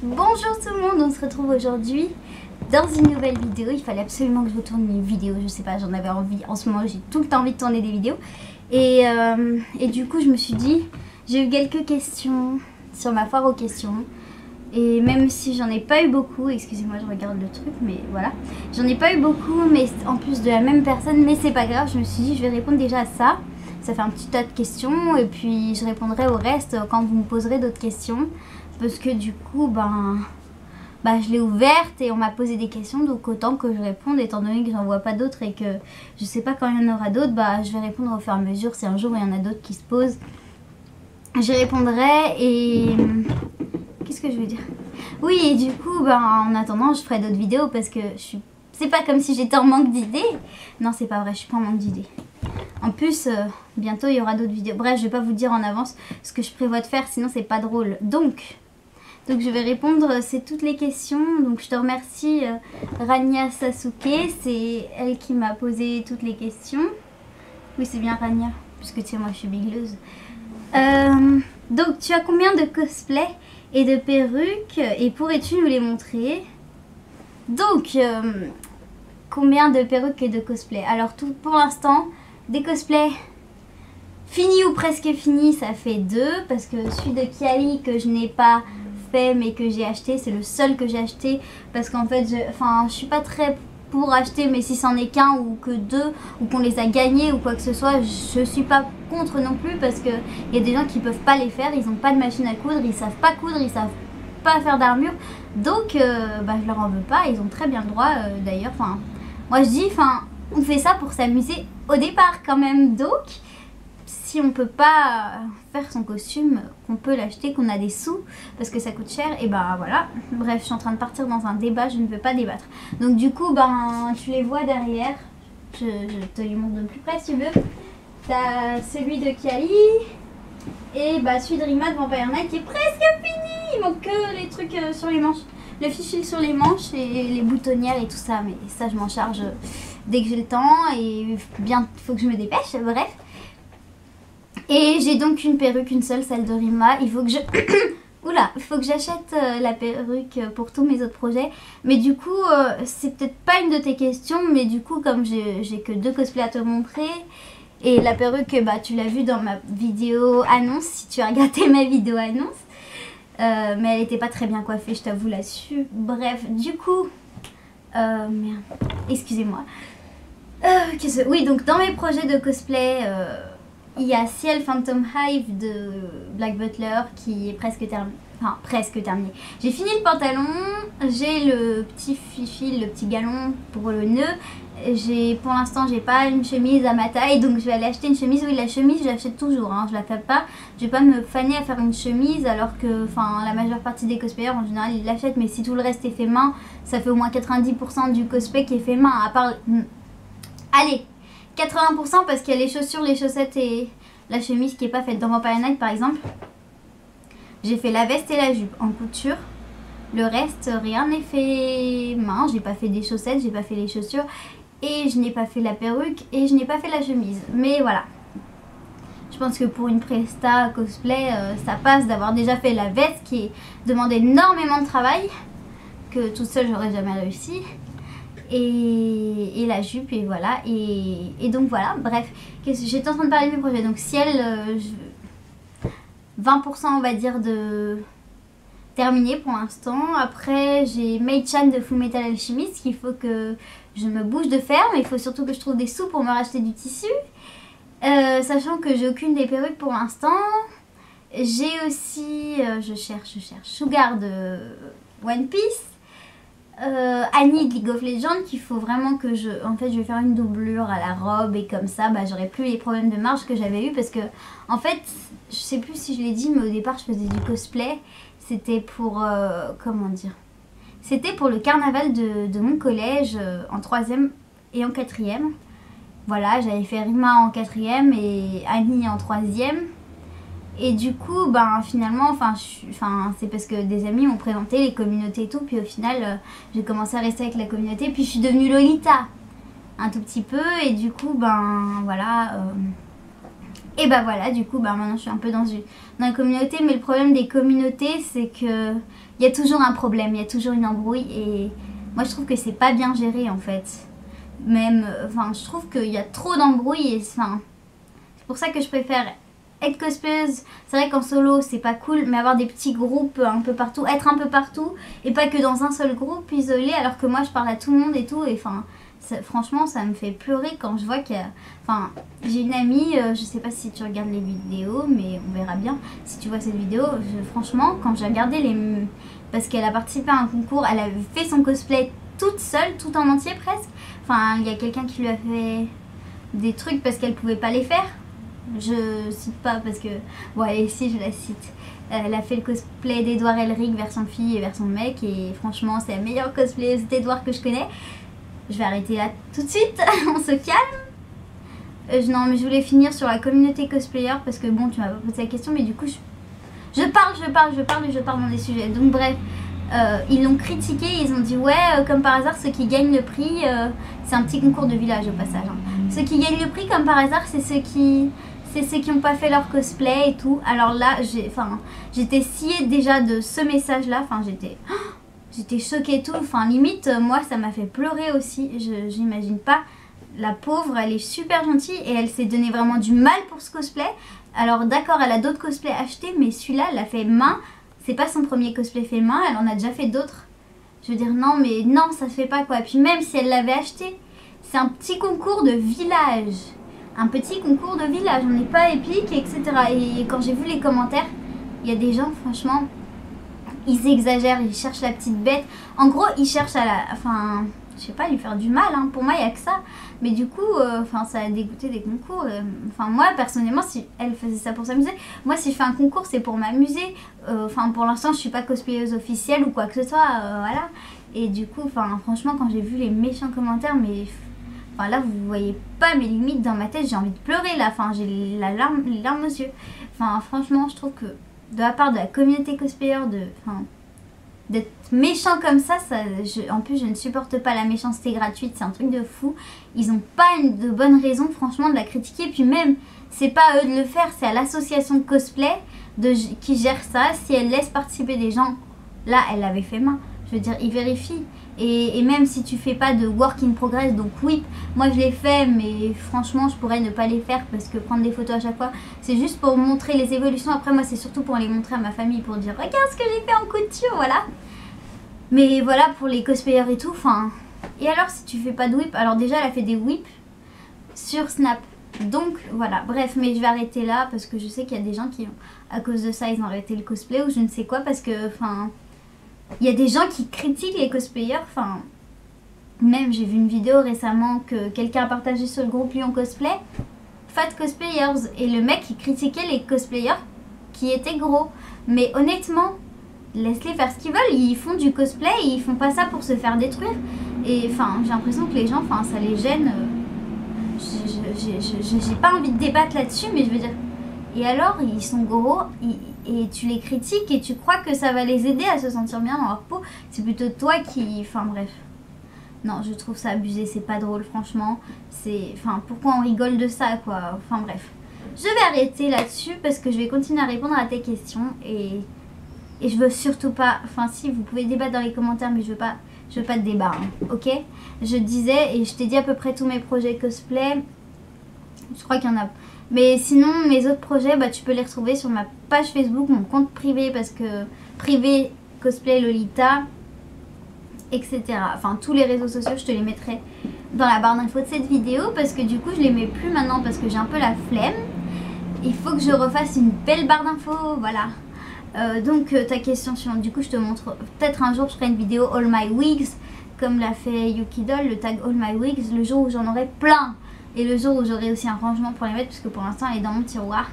Bonjour tout le monde, on se retrouve aujourd'hui dans une nouvelle vidéo. Il fallait absolument que je vous tourne une vidéo, je sais pas, j'en avais envie. En ce moment j'ai tout le temps envie de tourner des vidéos. Et du coup je me suis dit, j'ai eu quelques questions sur ma foire aux questions. Et même si j'en ai pas eu beaucoup, excusez-moi je regarde le truc, mais voilà. J'en ai pas eu beaucoup, mais en plus de la même personne, mais c'est pas grave, je me suis dit je vais répondre déjà à ça. Ça fait un petit tas de questions et puis je répondrai au reste quand vous me poserez d'autres questions. Parce que du coup, je l'ai ouverte et on m'a posé des questions, donc autant que je réponde, étant donné que j'en vois pas d'autres et que je sais pas quand il y en aura d'autres, je vais répondre au fur et à mesure. Si un jour il y en a d'autres qui se posent, j'y répondrai. Et qu'est-ce que je veux dire? Oui, et du coup, en attendant, je ferai d'autres vidéos parce que c'est pas comme si j'étais en manque d'idées. Non, c'est pas vrai, je suis pas en manque d'idées. En plus, bientôt il y aura d'autres vidéos. Bref, je vais pas vous dire en avance ce que je prévois de faire, sinon c'est pas drôle. Donc je vais répondre c'est toutes les questions. Donc je te remercie Rania Sasuke, c'est elle qui m'a posé toutes les questions. Oui, c'est bien Rania, puisque tu sais moi je suis bigleuse. Donc tu as combien de cosplays et de perruques et pourrais-tu nous les montrer? Donc combien de perruques et de cosplays? Alors pour l'instant, des cosplays finis ou presque finis, ça fait 2, parce que celui de Kiali que je n'ai pas fait mais que j'ai acheté, c'est le seul que j'ai acheté, parce qu'en fait je suis pas très pour acheter, mais si c'en est qu'un ou que 2 ou qu'on les a gagnés ou quoi que ce soit, je suis pas contre non plus, parce que il y a des gens qui peuvent pas les faire, ils ont pas de machine à coudre, ils savent pas coudre, ils savent pas faire d'armure, donc je leur en veux pas, ils ont très bien le droit d'ailleurs. Moi je dis, on fait ça pour s'amuser au départ quand même, donc si on peut pas faire son costume, qu'on peut l'acheter, qu'on a des sous parce que ça coûte cher, et voilà. Bref, je suis en train de partir dans un débat, je ne veux pas débattre. Donc du coup tu les vois derrière, je te les montre de plus près si tu veux. T'as celui de Kiali et celui de Rima de Vampire Knight qui est presque fini. Il manque que les trucs sur les manches, le fichier sur les manches et les boutonnières et tout ça, mais ça je m'en charge dès que j'ai le temps, et bien faut que je me dépêche, bref. Et j'ai donc une perruque, une seule, celle de Rima. Il faut que je oula, il faut que j'achète la perruque pour tous mes autres projets. Mais du coup, c'est peut-être pas une de tes questions, mais du coup, comme j'ai que 2 cosplays à te montrer, et la perruque, tu l'as vu dans ma vidéo annonce, si tu as regardé ma vidéo annonce, mais elle était pas très bien coiffée, je t'avoue là-dessus. Bref, du coup, merde, excusez-moi. Oui, donc dans mes projets de cosplay, il y a Ciel Phantom Hive de Black Butler qui est presque terminé. Enfin, presque terminé. J'ai fini le pantalon, j'ai le petit fil, le petit galon pour le nœud. Pour l'instant, j'ai pas une chemise à ma taille, donc je vais aller acheter une chemise. Oui, la chemise, je l'achète toujours, je la fais pas. Je vais pas me faner à faire une chemise, alors que la majeure partie des cosplayers en général ils l'achètent. Mais si tout le reste est fait main, ça fait au moins 90% du cosplay qui est fait main. À part, allez, 80% parce qu'il y a les chaussures, les chaussettes et la chemise qui est pas faite. Dans Vampire Knight par exemple, j'ai fait la veste et la jupe en couture. Le reste, rien n'est fait main. J'ai pas fait des chaussettes, j'ai pas fait les chaussures, et je n'ai pas fait la perruque, et je n'ai pas fait la chemise. Mais voilà, je pense que pour une presta cosplay, ça passe d'avoir déjà fait la veste qui demande énormément de travail, que toute seule j'aurais jamais réussi. Et la jupe, et voilà, et donc voilà, bref, j'étais en train de parler de mes projets. Donc Ciel, 20% on va dire de terminé pour l'instant. Après j'ai Mei-chan de Fullmetal Alchemist qu'il faut que je me bouge de faire, mais il faut surtout que je trouve des sous pour me racheter du tissu, sachant que j'ai aucune des perruques pour l'instant. J'ai aussi, je cherche Sugar de One Piece, Annie de League of Legends, qu'il faut vraiment que je vais faire une doublure à la robe, et comme ça j'aurai plus les problèmes de marge que j'avais eu, parce que en fait je sais plus si je l'ai dit, mais au départ je faisais du cosplay, c'était pour comment dire, c'était pour le carnaval de mon collège en 3e et en 4e. Voilà, j'avais fait Rima en 4e et Annie en 3e. Et du coup, finalement, c'est parce que des amis m'ont présenté les communautés et tout, puis au final, j'ai commencé à rester avec la communauté, puis je suis devenue Lolita, un tout petit peu, et du coup, voilà, Et bah voilà, du coup, bah maintenant je suis un peu dans la communauté, mais le problème des communautés, c'est que il y a toujours un problème, il y a toujours une embrouille, et moi je trouve que c'est pas bien géré en fait. Même, enfin, je trouve qu'il y a trop d'embrouilles, et enfin, c'est pour ça que je préfère être cosplayeuse. C'est vrai qu'en solo c'est pas cool, mais avoir des petits groupes un peu partout, être un peu partout, et pas que dans un seul groupe isolé, alors que moi je parle à tout le monde et tout, et enfin... franchement ça me fait pleurer quand je vois qu'il y a... Enfin, j'ai une amie, je sais pas si tu regardes les vidéos, mais on verra bien si tu vois cette vidéo. Franchement, quand j'ai regardé les... Parce qu'elle a participé à un concours, elle a fait son cosplay toute seule, tout en entier presque. Enfin, il y a quelqu'un qui lui a fait des trucs parce qu'elle pouvait pas les faire. Je cite pas parce que... Bon, allez, si, je la cite. Elle a fait le cosplay d'Edouard Elric version fille et version mec, et franchement, c'est la meilleure cosplayeuse d'Edouard que je connais. Je vais arrêter là tout de suite, on se calme. Non, mais je voulais finir sur la communauté cosplayer parce que bon, tu m'as pas posé la question, mais du coup, je parle dans des sujets. Donc bref, ils l'ont critiqué, ils ont dit ouais, comme par hasard, ceux qui gagnent le prix, c'est un petit concours de village au passage. Hein. Ceux qui gagnent le prix, comme par hasard, c'est ceux qui n'ont pas fait leur cosplay et tout. Alors là, j'étais sciée déjà de ce message-là. Enfin, j'étais choquée et tout, enfin limite moi ça m'a fait pleurer aussi, j'imagine pas, la pauvre elle est super gentille et elle s'est donné vraiment du mal pour ce cosplay. Alors d'accord, elle a d'autres cosplays achetés, mais celui-là elle l'a fait main, c'est pas son premier cosplay fait main, elle en a déjà fait d'autres. Je veux dire non mais non, ça se fait pas quoi, puis même si elle l'avait acheté, c'est un petit concours de village, on n'est pas épique, etc. Et quand j'ai vu les commentaires, il y a des gens franchement... Ils exagèrent, ils cherchent la petite bête. En gros, ils cherchent à la... Enfin, je sais pas, lui faire du mal. Hein. Pour moi, il n'y a que ça. Mais du coup, ça a dégoûté des concours. Enfin, moi, personnellement, si elle faisait ça pour s'amuser. Moi, si je fais un concours, c'est pour m'amuser. Enfin, pour l'instant, je suis pas cosplayeuse officielle ou quoi que ce soit. Voilà. Et du coup, franchement, quand j'ai vu les méchants commentaires, mais... Enfin, là, vous voyez pas mes limites dans ma tête. J'ai envie de pleurer, là. Enfin, j'ai les larmes aux yeux. Enfin, franchement, je trouve que... de la part de la communauté cosplayer, d'être méchant comme ça, en plus je ne supporte pas la méchanceté gratuite, c'est un truc de fou. Ils n'ont pas de bonne raison franchement de la critiquer, puis même c'est pas à eux de le faire, c'est à l'association de cosplay qui gère ça. Si elle laisse participer des gens, là elle l'avait fait main, je veux dire ils vérifient. Et même si tu fais pas de work in progress, donc oui, moi je l'ai fait, mais franchement je pourrais ne pas les faire parce que prendre des photos à chaque fois, c'est juste pour montrer les évolutions. Après moi c'est surtout pour les montrer à ma famille, pour dire regarde ce que j'ai fait en couture, voilà. Mais voilà, pour les cosplayers et tout, enfin... Et alors si tu fais pas de whip, alors déjà elle a fait des whips sur Snap. Donc voilà, bref, mais je vais arrêter là parce que je sais qu'il y a des gens qui, à cause de ça, ils ont arrêté le cosplay ou je ne sais quoi, parce que, enfin... Il y a des gens qui critiquent les cosplayers, enfin... Même j'ai vu une vidéo récemment que quelqu'un a partagé sur le groupe Lyon Cosplay, Fat Cosplayers, et le mec il critiquait les cosplayers qui étaient gros. Mais honnêtement, laisse-les faire ce qu'ils veulent, ils font du cosplay, ils font pas ça pour se faire détruire. Et enfin, j'ai l'impression que les gens, enfin ça les gêne. J'ai pas envie de débattre là-dessus, mais je veux dire... Et alors, ils sont gros, et tu les critiques et tu crois que ça va les aider à se sentir bien dans leur peau. C'est plutôt toi qui... Enfin bref. Non, je trouve ça abusé, c'est pas drôle, franchement. Enfin, pourquoi on rigole de ça, quoi. Enfin bref. Je vais arrêter là-dessus parce que je vais continuer à répondre à tes questions. Et je veux surtout pas... Enfin si, vous pouvez débattre dans les commentaires, mais je veux pas de débat, hein, ok? Je disais, et je t'ai dit à peu près tous mes projets cosplay. Je crois qu'il y en a... Mais sinon, mes autres projets, bah, tu peux les retrouver sur ma page Facebook, mon compte privé, parce que privé cosplay Lolita, etc. Enfin, tous les réseaux sociaux, je te les mettrai dans la barre d'infos de cette vidéo, parce que du coup, je les mets plus maintenant, parce que j'ai un peu la flemme. Il faut que je refasse une belle barre d'infos, voilà. Donc, ta question suivante, du coup, je te montre, peut-être un jour, je ferai une vidéo All My Wigs, comme l'a fait Yuki Doll, le tag All My Wigs, le jour où j'en aurai plein. Et le jour où j'aurai aussi un rangement pour les mettre, parce que pour l'instant elle est dans mon tiroir.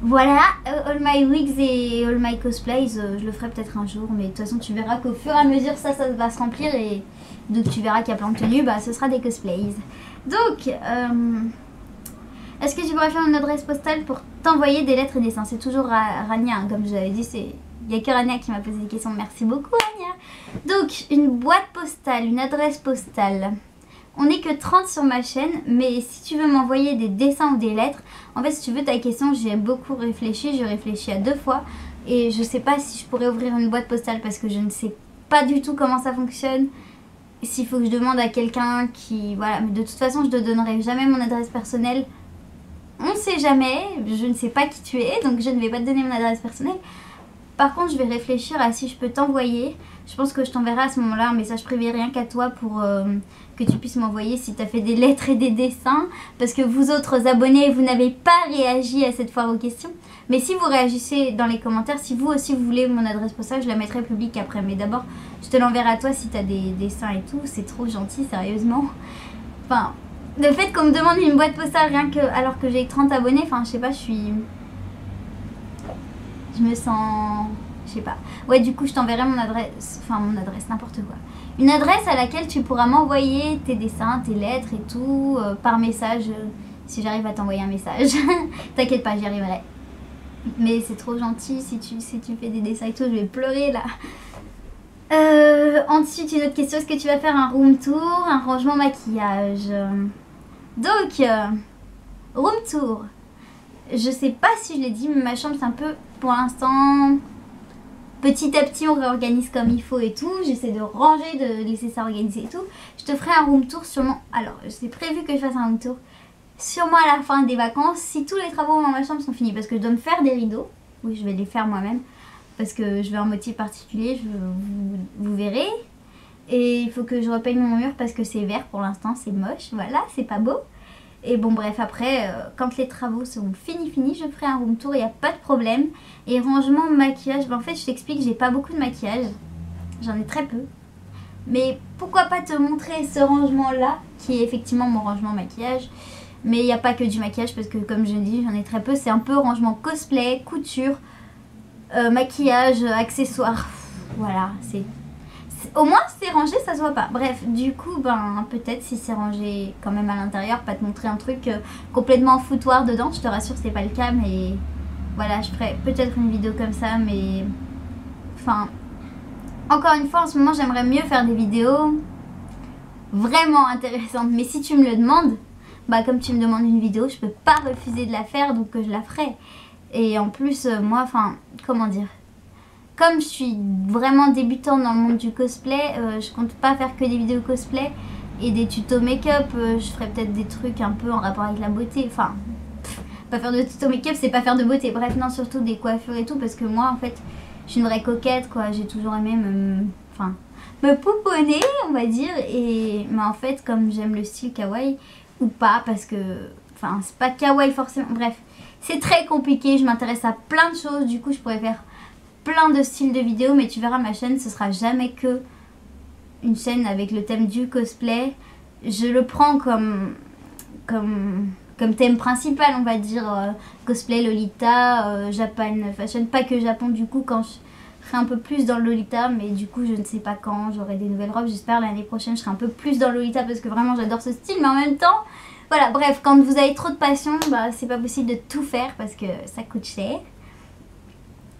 Voilà, All My Wigs et All My Cosplays, je le ferai peut-être un jour. Mais de toute façon tu verras qu'au fur et à mesure ça va se remplir. Et donc tu verras qu'il y a plein de tenues, bah ce sera des cosplays. Donc, est-ce que tu pourrais faire une adresse postale pour t'envoyer des lettres et dessins? C'est toujours Rania, hein, comme je l'avais dit, il n'y a que Rania qui m'a posé des questions. Merci beaucoup Rania. Donc, une boîte postale, une adresse postale. On n'est que 30 sur ma chaîne, mais si tu veux m'envoyer des dessins ou des lettres, en fait si tu veux ta question, j'ai beaucoup réfléchi, j'ai réfléchi à 2 fois et je sais pas si je pourrais ouvrir une boîte postale parce que je ne sais pas du tout comment ça fonctionne. S'il faut que je demande à quelqu'un qui... Voilà, mais de toute façon je ne te donnerai jamais mon adresse personnelle. On ne sait jamais, je ne sais pas qui tu es, donc je ne vais pas te donner mon adresse personnelle. Par contre, je vais réfléchir à si je peux t'envoyer. Je pense que je t'enverrai à ce moment-là un message privé rien qu'à toi pour que tu puisses m'envoyer si tu as fait des lettres et des dessins. Parce que vous autres abonnés, vous n'avez pas réagi à cette foire aux questions. Mais si vous réagissez dans les commentaires, si vous aussi vous voulez mon adresse postale, je la mettrai publique après. Mais d'abord, je te l'enverrai à toi si tu as des dessins et tout. C'est trop gentil, sérieusement. Enfin, le fait qu'on me demande une boîte postale rien que alors que j'ai 30 abonnés, enfin, je sais pas, je me sens... Je sais pas. Ouais, du coup, je t'enverrai mon adresse... Enfin, mon adresse, n'importe quoi. Une adresse à laquelle tu pourras m'envoyer tes dessins, tes lettres et tout, par message, si j'arrive à t'envoyer un message. T'inquiète pas, j'y arriverai. Mais c'est trop gentil, si tu fais des dessins et tout, je vais pleurer, là. Ensuite, une autre question. Est-ce que tu vas faire un room tour, un rangement maquillage? Donc, room tour. Je sais pas si je l'ai dit, mais ma chambre, c'est un peu, pour l'instant... Petit à petit, on réorganise comme il faut et tout. J'essaie de ranger, de laisser ça organiser et tout. Je te ferai un room tour sûrement. Alors, c'est prévu que je fasse un room tour sûrement à la fin des vacances. Si tous les travaux dans ma chambre sont finis. Parce que je dois me faire des rideaux. Oui, je vais les faire moi-même. Parce que je veux un motif particulier. Vous verrez. Et il faut que je repeigne mon mur parce que c'est vert pour l'instant. C'est moche. Voilà, c'est pas beau. Et bon bref, après, quand les travaux seront finis, je ferai un room tour, il n'y a pas de problème. Et rangement, maquillage, en fait je t'explique, j'ai pas beaucoup de maquillage. J'en ai très peu. Mais pourquoi pas te montrer ce rangement-là, qui est effectivement mon rangement maquillage. Mais il n'y a pas que du maquillage, parce que comme je dis, j'en ai très peu. C'est un peu rangement cosplay, couture, maquillage, accessoires. Voilà, c'est... Au moins c'est rangé, ça se voit pas. Bref, du coup, ben peut-être si c'est rangé quand même à l'intérieur, pas te montrer un truc complètement foutoir dedans. Je te rassure, c'est pas le cas, mais voilà, je ferai peut-être une vidéo comme ça, mais enfin, encore une fois, en ce moment, j'aimerais mieux faire des vidéos vraiment intéressantes. Mais si tu me le demandes, bah comme tu me demandes une vidéo, je peux pas refuser de la faire, donc je la ferai. Et en plus, moi, enfin, comment dire, comme je suis vraiment débutante dans le monde du cosplay, je compte pas faire que des vidéos cosplay et des tutos make-up. Je ferai peut-être des trucs un peu en rapport avec la beauté. Enfin, pas faire de tutos make-up, c'est pas faire de beauté. Bref, non, surtout des coiffures et tout. Parce que moi, en fait, je suis une vraie coquette, quoi. J'ai toujours aimé me pouponner, on va dire. Mais en fait, comme j'aime le style kawaii, ou pas, parce que... Enfin, c'est pas kawaii forcément. Bref, c'est très compliqué. Je m'intéresse à plein de choses. Du coup, je pourrais faire plein de styles de vidéos, mais tu verras, ma chaîne ce sera jamais que une chaîne avec le thème du cosplay. Je le prends comme thème principal, on va dire, cosplay, Lolita, Japan Fashion, pas que Japon. Du coup, quand je serai un peu plus dans le Lolita, mais du coup je ne sais pas quand j'aurai des nouvelles robes. J'espère l'année prochaine je serai un peu plus dans le Lolita parce que vraiment j'adore ce style, mais en même temps voilà, bref, quand vous avez trop de passion, bah c'est pas possible de tout faire parce que ça coûte cher.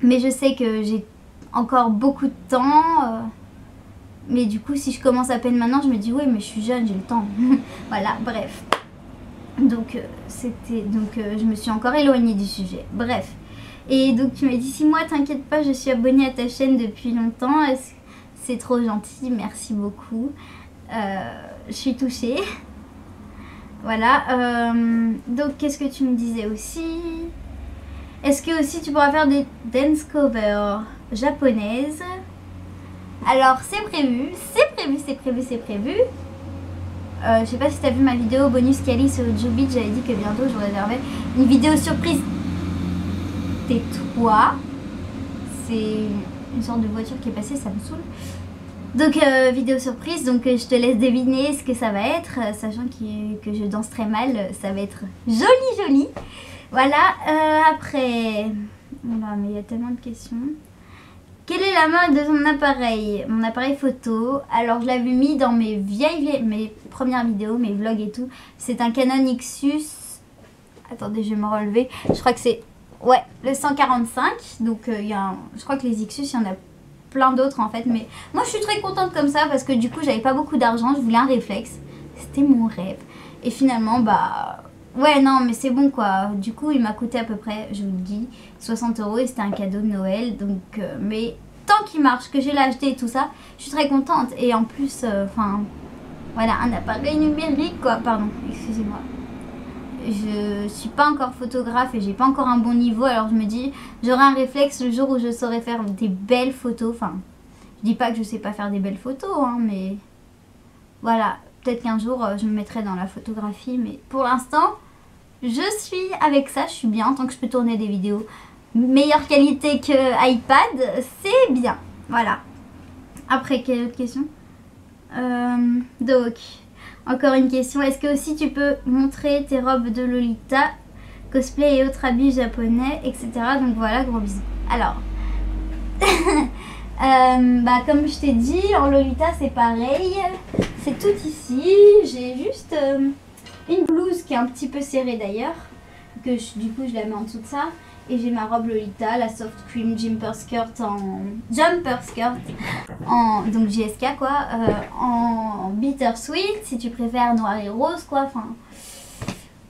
Mais je sais que j'ai encore beaucoup de temps. Mais du coup, si je commence à peine maintenant, je me dis, ouais, mais je suis jeune, j'ai le temps. Voilà, bref. Donc, je me suis encore éloignée du sujet. Bref. Et donc, tu m'as dit, si moi, t'inquiète pas, je suis abonnée à ta chaîne depuis longtemps. C'est trop gentil, merci beaucoup. Je suis touchée. Voilà. Donc, qu'est-ce que tu me disais aussi ? Est-ce que aussi tu pourras faire des dance covers japonaises? Alors c'est prévu. Je sais pas si tu as vu ma vidéo bonus Kali sur Jubit, j'avais dit que bientôt je vous réservais une vidéo surprise. Tais-toi. C'est une sorte de voiture qui est passée, ça me saoule. Donc vidéo surprise, donc je te laisse deviner ce que ça va être, sachant que je danse très mal, ça va être joli. Voilà, après, voilà, mais il y a tellement de questions. Quelle est la marque de ton appareil? Mon appareil photo. Alors je l'avais mis dans mes mes premières vidéos, mes vlogs et tout. C'est un Canon Ixus. Attendez, je vais me relever. Je crois que c'est, ouais, le 145. Donc je crois que les Ixus, il y en a plein d'autres en fait. Mais moi je suis très contente comme ça parce que du coup j'avais pas beaucoup d'argent. Je voulais un réflexe. C'était mon rêve. Et finalement, bah... Ouais, non, mais c'est bon, quoi. Du coup, il m'a coûté à peu près, je vous le dis, 60 € et c'était un cadeau de Noël. Donc, mais tant qu'il marche, que j'ai l'acheté et tout ça, je suis très contente. Et en plus, enfin, voilà, un appareil numérique, quoi. Pardon, excusez-moi. Je suis pas encore photographe et j'ai pas encore un bon niveau. Alors, je me dis, j'aurai un réflexe le jour où je saurai faire des belles photos. Enfin, je dis pas que je sais pas faire des belles photos, hein, mais voilà. Peut-être qu'un jour, je me mettrai dans la photographie. Mais pour l'instant, je suis avec ça. Je suis bien. Tant que je peux tourner des vidéos meilleure qualité que iPad, c'est bien. Voilà. Après, quelle autre question? Donc, encore une question. Est-ce que aussi tu peux montrer tes robes de Lolita, cosplay et autres habits japonais, etc. Donc voilà, gros bisous. Alors... bah comme je t'ai dit, en Lolita c'est pareil, c'est tout ici. J'ai juste une blouse qui est un petit peu serrée d'ailleurs, que du coup je la mets en dessous de ça. Et j'ai ma robe Lolita, la soft cream jumper skirt en donc JSK quoi, en bittersweet si tu préfères, noir et rose quoi. Enfin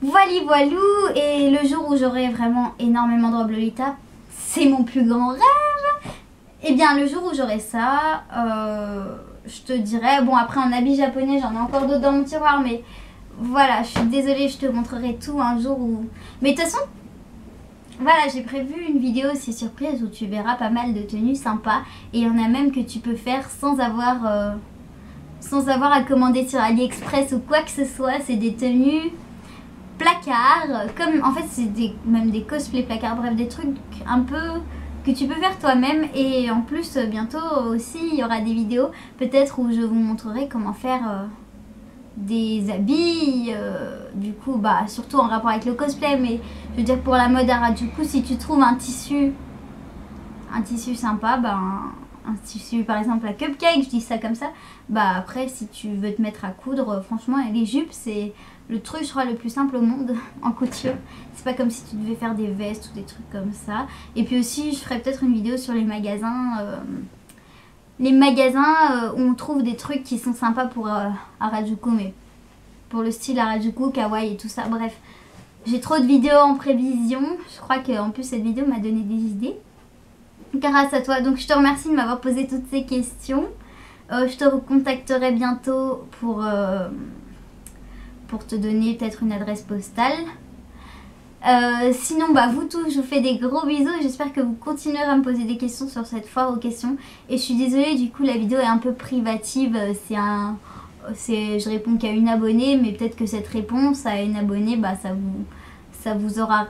voilà voilou. Et le jour où j'aurai vraiment énormément de robes Lolita, c'est mon plus grand rêve. Et bien le jour où j'aurai ça, je te dirai, bon après en habits japonais j'en ai encore d'autres dans mon tiroir, mais voilà, je suis désolée, je te montrerai tout un jour où... Mais de toute façon, voilà, j'ai prévu une vidéo aussi surprise où tu verras pas mal de tenues sympas. Et il y en a même que tu peux faire sans avoir à commander sur AliExpress ou quoi que ce soit. C'est des tenues placards, comme en fait c'est même des cosplay placards, bref des trucs un peu... que tu peux faire toi-même. Et en plus bientôt aussi il y aura des vidéos peut-être où je vous montrerai comment faire des habits, du coup bah surtout en rapport avec le cosplay, mais je veux dire pour la mode Harajuku, si tu trouves un tissu sympa, bah un tissu par exemple à Cupcake, je dis ça comme ça, bah après si tu veux te mettre à coudre, franchement les jupes c'est le truc je crois le plus simple au monde en couture. C'est pas comme si tu devais faire des vestes ou des trucs comme ça. Et puis aussi je ferai peut-être une vidéo sur les magasins où on trouve des trucs qui sont sympas pour Harajuku, mais pour le style Harajuku, kawaii et tout ça. Bref, j'ai trop de vidéos en prévision. Je crois qu'en plus cette vidéo m'a donné des idées grâce à toi. Donc je te remercie de m'avoir posé toutes ces questions. Je te recontacterai bientôt pour te donner peut-être une adresse postale. Sinon bah vous tous je vous fais des gros bisous et j'espère que vous continuerez à me poser des questions sur cette foire aux questions. Et je suis désolée, du coup la vidéo est un peu privative, je réponds qu'à une abonnée, mais peut-être que cette réponse à une abonnée bah ça vous aura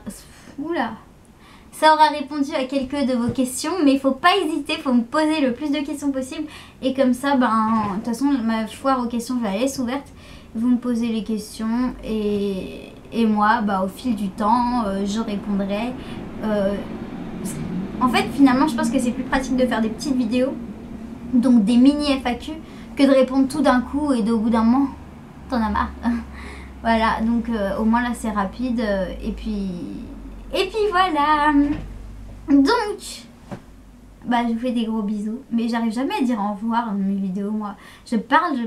ça aura répondu à quelques de vos questions, mais il faut pas hésiter, il faut me poser le plus de questions possible. Et comme ça, ben, de toute façon, ma foire aux questions, je vais la laisser ouverte. Vous me posez les questions et moi, bah, au fil du temps, je répondrai. En fait, finalement, je pense que c'est plus pratique de faire des petites vidéos, donc des mini FAQ, que de répondre tout d'un coup et au bout d'un moment, t'en as marre. Voilà, donc au moins là, c'est rapide. Et puis voilà. Donc, bah, je vous fais des gros bisous. Mais j'arrive jamais à dire au revoir dans mes vidéos, moi. Je parle.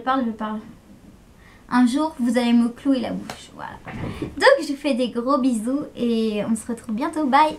Un jour, vous allez me clouer la bouche. Voilà. Donc, je vous fais des gros bisous et on se retrouve bientôt. Bye!